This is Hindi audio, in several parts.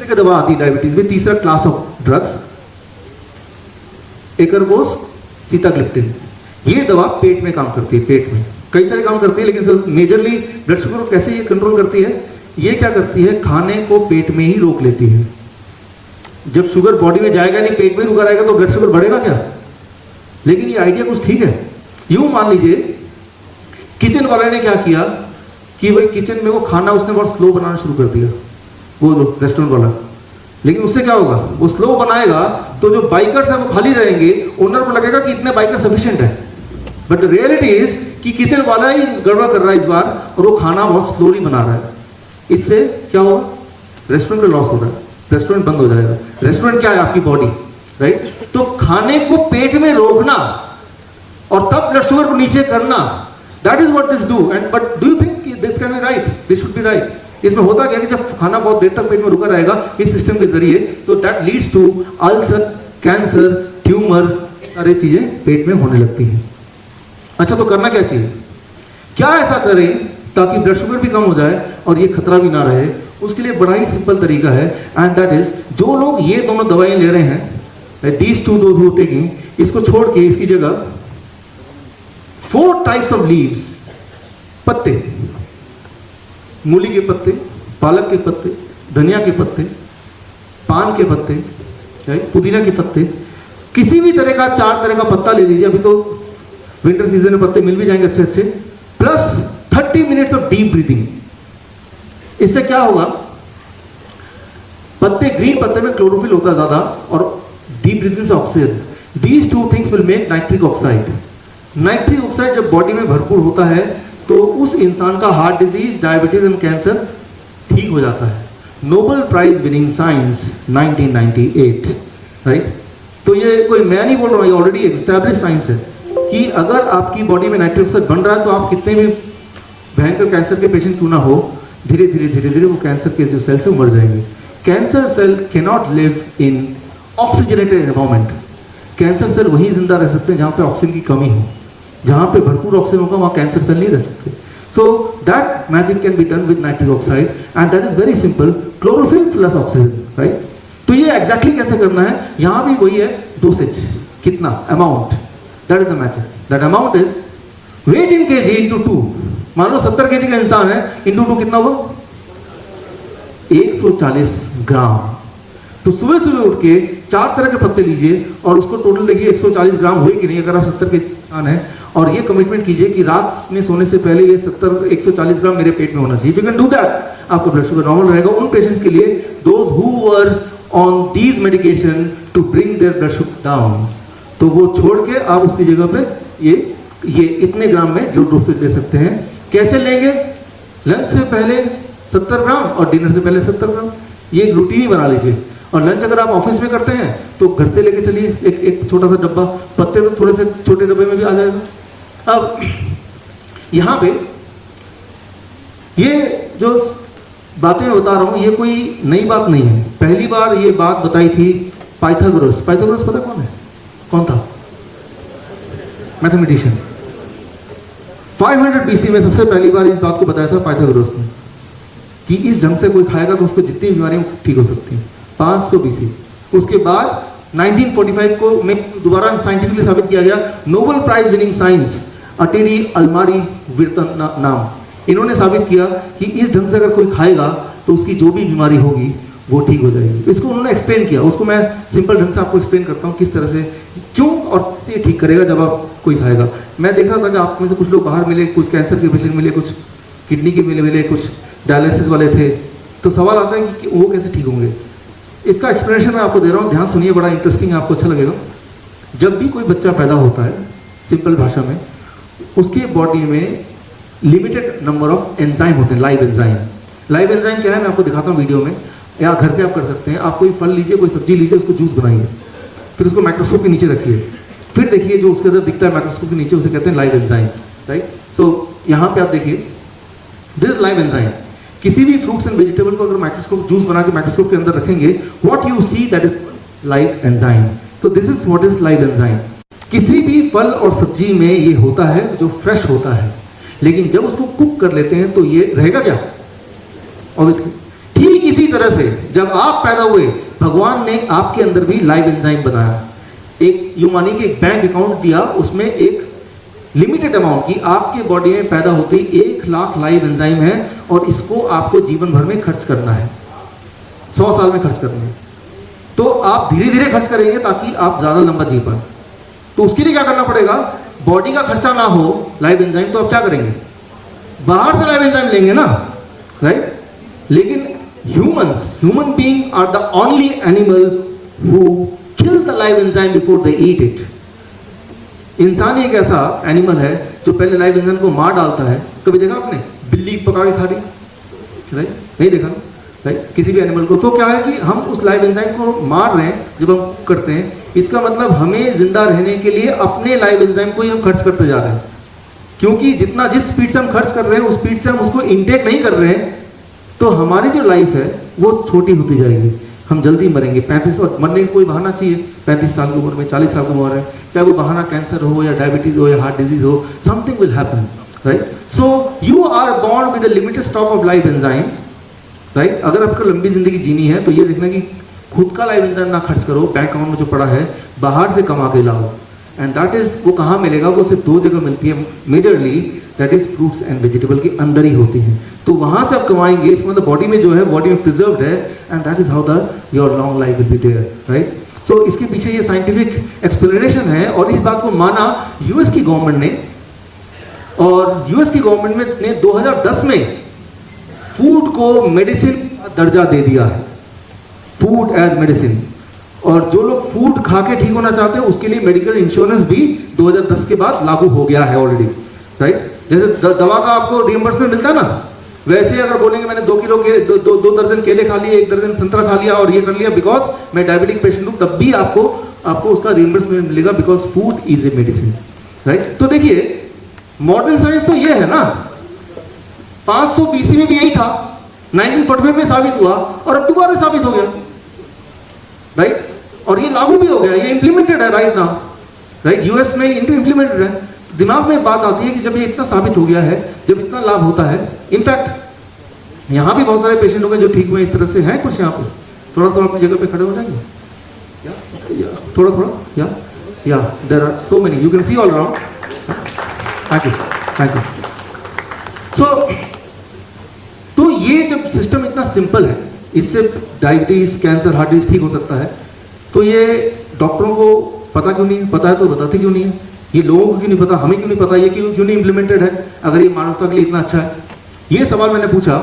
तरह की दवा आती है डायबिटीज में, तीसरा क्लास ऑफ ड्रग्स, एक्रोबोस, सीताग्लिप्टिन। ये दवा पेट में काम करती है, पेट में कई सारे काम करती है, लेकिन मेजरली ब्लड शुगर को कैसे ये कंट्रोल करती है, ये क्या करती है, खाने को पेट में ही रोक लेती है। जब शुगर बॉडी में जाएगा नहीं, पेट में रुका रहेगा तो ब्लड शुगर बढ़ेगा क्या? लेकिन ये आइडिया कुछ ठीक है। यूं मान लीजिए किचन वाले ने क्या किया कि भाई किचन में वो खाना उसने बहुत स्लो बनाना शुरू कर दिया, वो रेस्टोरेंट वाला। लेकिन उससे क्या होगा, वो स्लो बनाएगा तो जो बाइकर्स हैं वो खाली रहेंगे, ओनर को लगेगा कि इतने बाइकर सफिशिएंट है। बट रियलिटी इज कि किचन वाला ही गड़बड़ कर रहा है इस बार, और वो खाना बहुत स्लोली बना रहा है। इससे क्या होगा, रेस्टोरेंट का लॉस हो रहा है, रेस्टोरेंट बंद हो जाएगा। रेस्टोरेंट क्या है, आपकी बॉडी, राइट? तो खाने को पेट में रोकना और तब ब्लड शुगर को नीचे करना, that is what this do. And but do you think this can be right, this should be right? इसमें होता क्या है कि जब खाना बहुत देर तक पेट में रुका रहेगा इस सिस्टम के जरिए, तो that leads to ulcer, cancer, tumour, सारी चीजें पेट में होने लगती हैं। अच्छा, तो करना क्या चाहिए, क्या ऐसा करें ताकि ब्लड शुगर भी कम हो जाए और ये खतरा भी ना रहे? उसके लिए बड़ा ही सिंपल तरीका है, एंड दैट इज, जो लोग ये दोनों दवाएं ले रहे हैं, these two those who taking, इसको छोड़ के इसकी जगह 4 टाइप्स ऑफ लीव्स, पत्ते, मूली के पत्ते, पालक के पत्ते, धनिया के पत्ते, पान के पत्ते, पुदीना के पत्ते, किसी भी तरह का 4 तरह का पत्ता ले लीजिए। अभी तो विंटर सीजन में पत्ते मिल भी जाएंगे अच्छे अच्छे, plus 30 minutes of deep breathing. इससे क्या होगा, पत्ते, ग्रीन पत्ते में क्लोरोफिल होता है ज्यादा, और डीप ब्रीदिंग से oxygen, these 2 things will make nitric oxide. Nitric oxide जब बॉडी में भरपूर होता है तो उस इंसान का heart disease, diabetes and cancer ठीक हो जाता है। Nobel prize winning science 1998, right? तो ये कोई मैं नहीं बोल रहा हूं, ये ऑलरेडी एस्टैब्लिश साइंस है कि अगर आपकी बॉडी में नाइट्रिक ऑक्साइड बन रहा है तो आप कितने भी भयंकर कैंसर के पेशेंट क्यों ना हो, धीरे धीरे वो कैंसर के जो सेल्स है मर जाएंगे। Cancer cell cannot live in oxygenated environment. Cancer cell वहीं जिंदा रह सकते हैं जहां पे ऑक्सीजन की कमी हो। जहां पे भरपूर ऑक्सीजन होगा वहां कैंसर सेल नहीं रह सकते। So that magic can be done with nitric oxide, and that is very simple, chlorophyll plus oxygen, right? तो ये एग्जैक्टली कैसे करना है, यहां भी वही है, डोसेज, कितना, amount, that is the magic. That amount is weight in KG into 2। मान लो 70 केजी का इंसान है, इंटू 2 कितना हुआ, 140 ग्राम। तो सुबह सुबह उठ के 4 तरह के पत्ते लीजिए और उसको टोटल देखिए 140 ग्राम हुए कि नहीं। अगर आप 70 के इंसान है, और ये कमिटमेंट कीजिए कि रात में सोने से पहले ये 140 ग्राम मेरे पेट में होना चाहिए। If you can do that, आपका ब्लड शुगर नॉर्मल रहेगा। उन पेशेंट्स के लिए, those who were on these medication to bring their blood sugar down, तो वो छोड़ के आप उसकी जगह पे ये इतने ग्राम में जो डोसेज ले सकते हैं। कैसे लेंगे, लंच से पहले 70 ग्राम और डिनर से पहले 70 ग्राम, ये एक रूटीन ही बना लीजिए। और लंच अगर आप ऑफिस में करते हैं तो घर से लेके चलिए एक छोटा सा डब्बा, पत्ते तो थोड़े से छोटे डब्बे में भी आ जाएगा। अब यहां पे ये जो बातें मैं बता रहा हूं, ये कोई नई बात नहीं है। पहली बार ये बात बताई थी पाइथागोरस। पाइथागोरस पता कौन है, कौन था, मैथमेटिशियन। 500 BC में सबसे पहली बार इस बात को बताया था पाइथागोरस ने कि इस ढंग से कोई खाएगा तो उसको जितनी बीमारियां ठीक हो सकती हैं। 500 BC। उसके बाद 1945 को में दोबारा साइंटिफिकली साबित किया गया। नोबेल प्राइज विनिंग साइंस अटेरी अलमारी विर्तन नाम, इन्होंने साबित किया कि इस ढंग से अगर कोई खाएगा तो उसकी जो भी बीमारी होगी वो ठीक हो जाएगी। इसको उन्होंने एक्सप्लेन किया, उसको मैं सिंपल ढंग से आपको एक्सप्लेन करता हूँ किस तरह से, क्यों और कैसे ये ठीक करेगा जब आप कोई खाएगा। मैं देख रहा था कि आप में से कुछ लोग बाहर मिले, कुछ कैंसर के पेशेंट मिले, कुछ किडनी के मिले, कुछ डायलिसिस वाले थे। तो सवाल आता है कि वो कैसे ठीक होंगे। इसका एक्सप्लेनेशन मैं आपको दे रहा हूँ, ध्यान सुनिए, बड़ा इंटरेस्टिंग है, आपको अच्छा लगेगा। जब भी कोई बच्चा पैदा होता है, सिंपल भाषा में, उसके बॉडी में लिमिटेड नंबर ऑफ एंजाइम होते हैं, लाइव एंजाइम। लाइव एंजाइम क्या है मैं आपको दिखाता हूँ वीडियो में, या घर पे आप कर सकते हैं। आप कोई फल लीजिए, कोई सब्जी लीजिए, उसको जूस बनाइए, फिर उसको माइक्रोस्कोप के नीचे रखिए, फिर देखिए जो उसके अंदर दिखता है माइक्रोस्कोप के नीचे, उसे कहते हैं लाइव एंजाइम, राइट? सो यहाँ पे आप देखिए, दिस लाइव एंजाइम। किसी भी फ्रूट्स एंड वेजिटेबल को अगर माइक्रोस्कोप जूस बना के माइक्रोस्कोप के अंदर रखेंगे, what you see that is live enzyme. तो this is what is live enzyme. किसी भी फल और सब्जी में ये होता है जो फ्रेश होता है, लेकिन जब उसको कुक कर लेते हैं तो ये रहेगा क्या, ऑब्वियसली। ठीक इसी तरह से जब आप पैदा हुए भगवान ने आपके अंदर भी लाइव एंजाइम बनाया। एक यूं मानिए कि एक बैंक अकाउंट दिया, उसमें एक लिमिटेड अमाउंट की आपके बॉडी में पैदा होती 1 लाख लाइव एंजाइम है और इसको आपको जीवन भर में खर्च करना है, 100 साल में खर्च करना है। तो आप धीरे धीरे खर्च करेंगे ताकि आप ज्यादा लंबा जी पाए। तो उसके लिए क्या करना पड़ेगा, बॉडी का खर्चा ना हो लाइव एंजाइम, तो आप क्या करेंगे, बाहर से लाइव एंजाइम लेंगे ना, राइट। लेकिन human being are the only animal who kill the live enzyme before they eat it. इंसान एक ऐसा एनिमल है जो पहले लाइव एंजाइम को मार डालता है। कभी देखा आपने बिल्ली पका के खा रही, राइट, नहीं देखा ना, राइट, किसी भी एनिमल को। तो क्या है कि हम उस लाइव एंजाइम को मार रहे हैं जब हम करते हैं, इसका मतलब हमें जिंदा रहने के लिए अपने लाइव एंजाइम को ही हम खर्च करते जा रहे हैं। क्योंकि जिस स्पीड से हम खर्च कर रहे हैं उस स्पीड से हम उसको इनटेक नहीं कर रहे हैं, तो हमारी जो लाइफ है वो छोटी होती जाएगी, हम जल्दी मरेंगे। 35 और मरने का कोई बहाना चाहिए, 35 साल की उम्र में, 40 साल की उम्र है, चाहे वो बहाना कैंसर हो या डायबिटीज हो या हार्ट डिजीज हो, something will happen, right. So you are born with a limited stock of life enzyme, right. अगर आपको लंबी जिंदगी जीनी है तो ये देखना कि खुद का लाइफ एंजाइम ना खर्च करो, बैंक अकाउंट में जो पड़ा है बाहर से कमा के लाओ। एंड दैट इज, वो कहाँ मिलेगा, वो सिर्फ 2 जगह मिलती है majorly, that is fruits and vegetable के अंदर ही होती है। तो वहां से आप कमाएंगे, इसका मतलब बॉडी में जो है, बॉडी में प्रिजर्व्ड है, and that is how the your long life will be there, right. So इसके पीछे ये साइंटिफिक एक्सप्लेनेशन है। और इस बात को माना यूएस की गवर्नमेंट ने, और यूएस की गवर्नमेंट ने 2010 में फूड को मेडिसिन का दर्जा दे दिया है, फूड एज मेडिसिन। और जो लोग फूड खा के ठीक होना चाहते हैं उसके लिए मेडिकल इंश्योरेंस भी 2010 के बाद लागू हो गया है ऑलरेडी, राइट। जैसे दवा का आपको रिइंबर्समेंट मिलता है ना, वैसे अगर बोलेंगे मैंने 2 किलो के 2 दर्जन केले खा लिए, 1 दर्जन संतरा खा लिया और ये कर लिया बिकॉज मैं डायबिटिक पेशेंट हूं, तब भी आपको उसका रिइंबर्समेंट मिलेगा because food is a medicine, right. तो देखिए मॉडर्न साइंस तो ये है ना, 500 BC में भी यही था, 1945 में साबित हुआ और अब दोबारा साबित हो गया, राइट। और ये लागू भी हो गया, ये इंप्लीमेंटेड है राइट नाउ, राइट। यूएस में इंप्लीमेंटेड है। दिमाग में बात आती है कि जब ये इतना साबित हो गया है, जब इतना लाभ होता है, इनफैक्ट यहाँ भी बहुत सारे पेशेंट हो गए जो ठीक हुए, इस तरह से हैं कुछ यहाँ पे, थोड़ा थोड़ा अपनी जगह पे खड़े हो जाएंगे, थोड़ा थोड़ा, या there are so many, you can see all around. Thank you. तो ये जब सिस्टम इतना सिंपल है, इससे डायबिटीज, कैंसर, हार्ट डिजीज ठीक हो सकता है, तो ये डॉक्टरों को पता क्यों नहीं है? पता है तो बताते क्यों नहीं है? ये लोगों को क्यों नहीं पता, हमें क्यों नहीं पता, ये क्यों नहीं इम्प्लीमेंटेड है अगर ये मानवता के लिए इतना अच्छा है? ये सवाल मैंने पूछा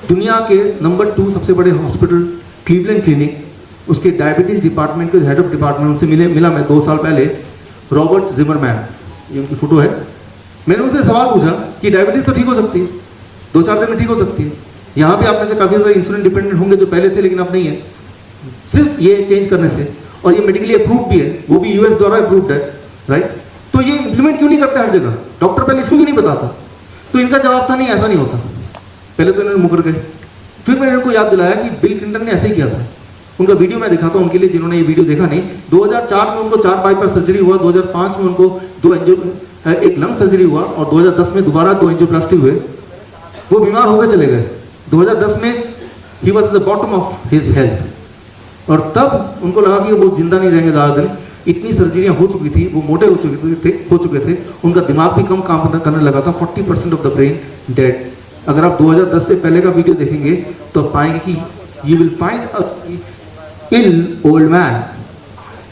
दुनिया के नंबर 2 सबसे बड़े हॉस्पिटल क्लीवलैंड क्लिनिक, उसके डायबिटीज डिपार्टमेंट के हेड ऑफ डिपार्टमेंट, उनसे मिला मैं 2 साल पहले, रॉबर्ट जिमरमैन, ये उनकी फोटो है। मैंने उनसे सवाल पूछा कि डायबिटीज तो ठीक हो सकती है, 2-4 दिन में ठीक हो सकती है, यहाँ पे आप में से काफी सारे इंसुलिन डिपेंडेंट होंगे जो पहले थे लेकिन अब नहीं है, सिर्फ ये चेंज करने से, और ये मेडिकली अप्रूव्ड भी है, वो भी यूएस द्वारा अप्रूव्ड है, राइट। तो ये इंप्लीमेंट क्यों नहीं करते हर जगह? डॉक्टर पहले इसको क्यों नहीं बताता? तो इनका जवाब था नहीं, ऐसा नहीं होता। पहले तो इन्होंने मुकर गए, फिर मैंने इनको याद दिलाया कि बिल क्लिंटन ने ऐसे ही किया था। उनका वीडियो मैं दिखाता हूं उनके लिए जिन्होंने ये वीडियो देखा नहीं। 2004 में उनको 4 बाईपास सर्जरी हुआ, 2005 में उनको 2 एक लंग सर्जरी हुआ और 2010 में दोबारा 2 एंजियोप्लास्टी हुए। वो बीमार होकर चले गए। 2010 में he was the bottom of his health, और तब उनको लगा कि वो जिंदा नहीं रहेंगे ज़्यादा दिन। इतनी सर्जरियां हो चुकी थी, वो मोटे हो चुके थे, उनका दिमाग भी कम काम करने लगा था, 40% ऑफ द ब्रेन डेड। अगर आप 2010 से पहले का वीडियो देखेंगे तो पाएंगे कि you will find a ill old man.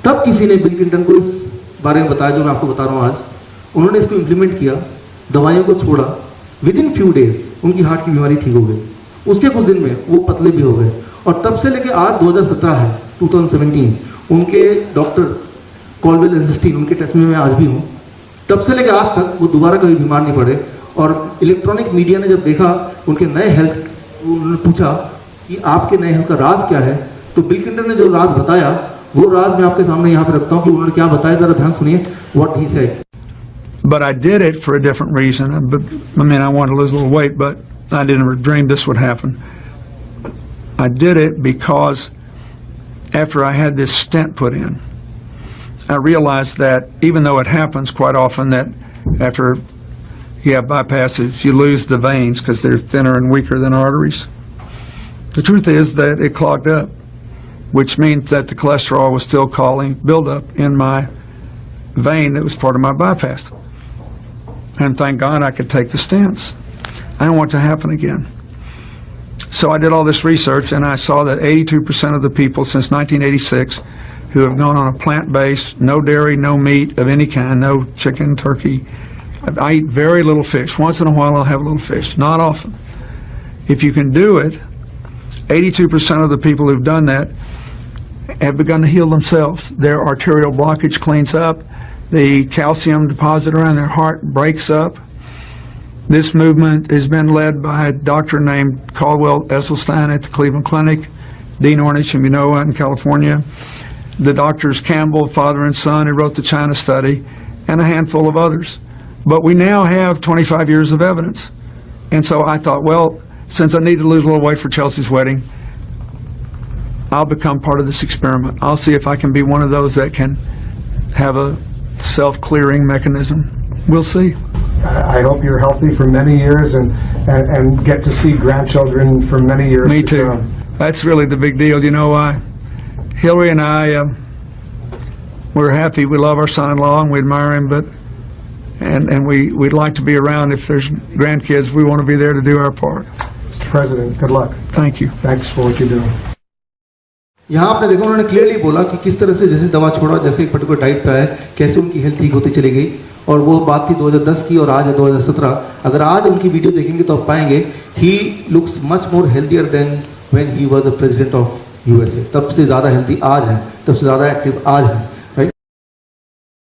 तब किसी ने बिल क्लिंटन को इस बारे में बताया जो मैं आपको बता रहा हूँ आज। उन्होंने इसको इम्प्लीमेंट किया, दवाइयों को छोड़ा, विद इन फ्यू डेज उनकी हार्ट की बीमारी ठीक हो गई। उसके कुछ दिन में वो पतले भी हो गए, और तब से लेके आज 2017 है, 2017, उनके डॉक्टर कॉलवेल एंसिस्टीन, उनके टेस्ट में मैं आज भी हूँ, तब से लेके आज तक वो दोबारा कभी बीमार नहीं पड़े। और इलेक्ट्रॉनिक मीडिया ने जब देखा उनके नए हेल्थ, उन्होंने पूछा कि आपके नए हेल्थ का राज क्या है, तो बिल क्लिंटन ने जो राज बताया वो राज मैं आपके सामने यहाँ पे रखता हूँ कि उन्होंने क्या बताया, जरा ध्यान सुनिए what he said. But I did it for a different reason. I mean, I wanted to lose a little weight, but I didn't ever dream this would happen. I did it because after I had this stent put in, I realized that even though it happens quite often that after you have bypasses, you lose the veins because they're thinner and weaker than arteries. The truth is that it clogged up, which means that the cholesterol was still causing buildup in my vein that was part of my bypass. And thank God I could take the stents. I don't want it to happen again. So I did all this research, and I saw that 82% of the people since 1986 who have gone on a plant-based, no dairy, no meat of any kind, no chicken, turkey. I eat very little fish. Once in a while I'll have a little fish, not often. If you can do it, 82% of the people who've done that have begun to heal themselves. Their arterial blockage cleans up. The calcium deposit around their heart breaks up. This movement has been led by a doctor named Caldwell Esselstyn at the Cleveland Clinic, Dean Ornish and Minoa in California, the doctors Campbell, father and son, who wrote the China study, and a handful of others. But we now have 25 years of evidence. And so I thought, well, since I need to lose a little weight for Chelsea's wedding, I'll become part of this experiment. I'll see if I can be one of those that can have a self-clearing mechanism. We'll see. I hope you're healthy for many years and get to see grandchildren for many years Me to too. come. That's really the big deal. You know, Hillary and I, we're happy. We love our son-in-law and we admire him, but and we'd like to be around. If there's grandkids, we want to be there to do our part. Mr. President, good luck. Thank you. Thanks for what you're doing. यहाँ आपने देखा उन्होंने क्लियरली बोला कि किस तरह से जैसे दवा छोड़ा, जैसे एक पर्टिकुलर डाइट पे आए, कैसे उनकी हेल्थ ठीक होती चली गई। और वो बात थी 2010 की और आज है 2017। अगर आज उनकी वीडियो देखेंगे तो आप पाएंगे he looks much more healthier than when he was the president of USA. तब से ज़्यादा हेल्दी आज है, तब से ज़्यादा एक्टिव आज है।